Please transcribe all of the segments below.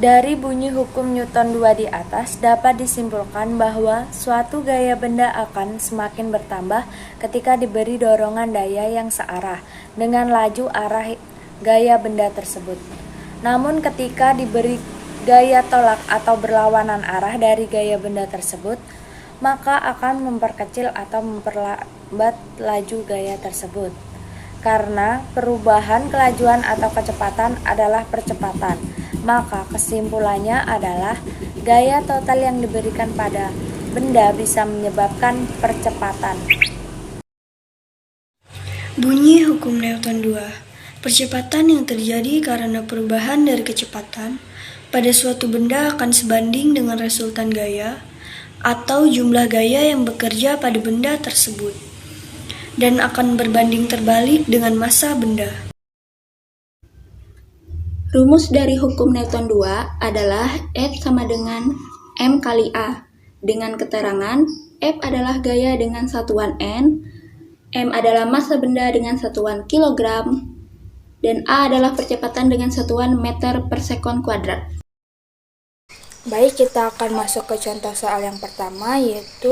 Dari bunyi hukum Newton 2 di atas dapat disimpulkan bahwa suatu gaya benda akan semakin bertambah ketika diberi dorongan daya yang searah dengan laju arah gaya benda tersebut. Namun ketika diberi gaya tolak atau berlawanan arah dari gaya benda tersebut, maka akan memperkecil atau memperlambat laju gaya tersebut. Karena perubahan kelajuan atau kecepatan adalah percepatan, maka kesimpulannya adalah gaya total yang diberikan pada benda bisa menyebabkan percepatan. Bunyi hukum Newton 2. Percepatan yang terjadi karena perubahan dari kecepatan pada suatu benda akan sebanding dengan resultan gaya atau jumlah gaya yang bekerja pada benda tersebut, dan akan berbanding terbalik dengan massa benda. Rumus dari hukum Newton 2 adalah F sama dengan M kali A, dengan keterangan F adalah gaya dengan satuan N, M adalah massa benda dengan satuan kilogram, dan A adalah percepatan dengan satuan meter per sekon kuadrat. Baik, kita akan masuk ke contoh soal yang pertama, yaitu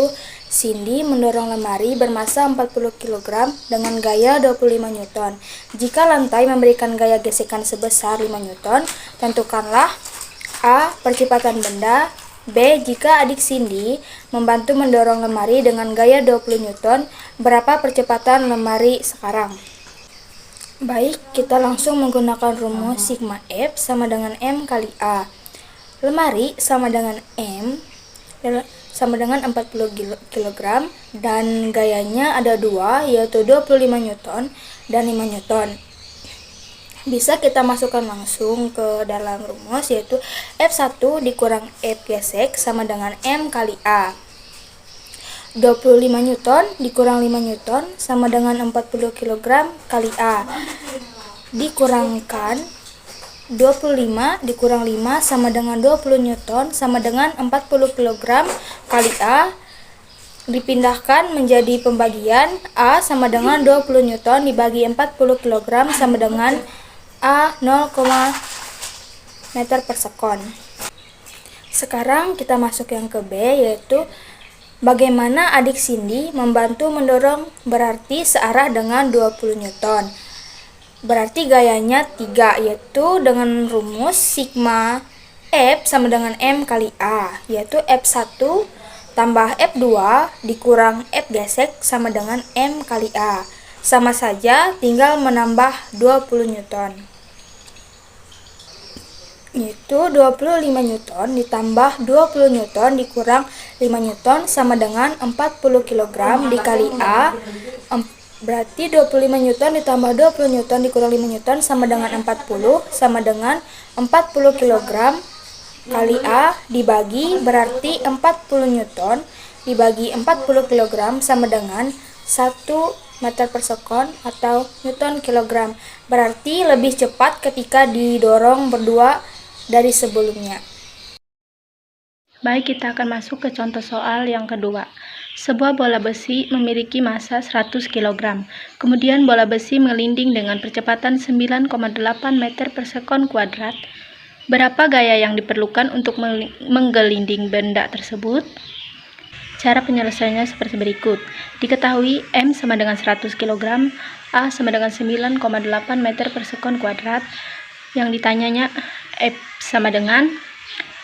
Cindy mendorong lemari bermassa 40 kg dengan gaya 25 Newton. Jika lantai memberikan gaya gesekan sebesar 5 Newton, tentukanlah A. Percepatan benda, B. Jika adik Cindy membantu mendorong lemari dengan gaya 20 Newton, berapa percepatan lemari sekarang? Baik, kita langsung menggunakan rumus sigma F sama dengan M kali A. Lemari sama dengan M sama dengan 40 kg dan gayanya ada dua, yaitu 25 Newton dan 5 Newton. Bisa kita masukkan langsung ke dalam rumus, yaitu F1 dikurang F gesek sama dengan M kali A. 25 Newton dikurang 5 Newton sama dengan 40 kg kali A. Dikurangkan 25 dikurang 5 sama dengan 20 Newton sama dengan 40 kg kali A. Dipindahkan menjadi pembagian A sama dengan 20 Newton dibagi 40 kg sama dengan A 0, meter per sekon. Sekarang kita masuk yang ke B, yaitu bagaimana adik Cindy membantu mendorong berarti searah dengan 20 Newton. Berarti gayanya 3, yaitu dengan rumus sigma F sama dengan M kali A, yaitu F1 tambah F2 dikurang F gesek sama dengan M kali A. Sama saja, tinggal menambah 20 Newton. Yaitu 25 Newton ditambah 20 Newton dikurang 5 Newton sama dengan 40 kg dikali A. Berarti 25 Newton ditambah 20 Newton dikurang 5 Newton sama dengan 40 sama dengan 40 kg kali A dibagi, berarti 40 Newton dibagi 40 kg sama dengan 1 meter per sekon atau Newton kilogram. Berarti lebih cepat ketika didorong berdua dari sebelumnya. Baik, kita akan masuk ke contoh soal yang kedua. Sebuah bola besi memiliki massa 100 kg. Kemudian bola besi melinding dengan percepatan 9,8 meter per sekon kuadrat. Berapa gaya yang diperlukan untuk menggelinding benda tersebut? Cara penyelesaiannya seperti berikut. Diketahui M sama dengan 100 kg, A sama dengan 9,8 meter per sekon kuadrat. Yang ditanyanya F sama dengan,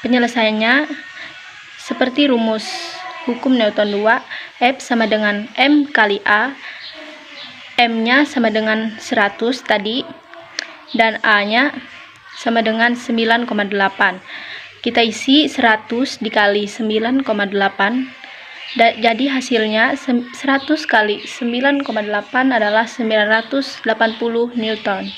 penyelesaiannya seperti rumus hukum Newton 2, F sama dengan M kali A, M-nya sama dengan 100 tadi, dan A-nya sama dengan 9,8. Kita isi 100 dikali 9,8, jadi hasilnya 100 kali 9,8 adalah 980 Newton.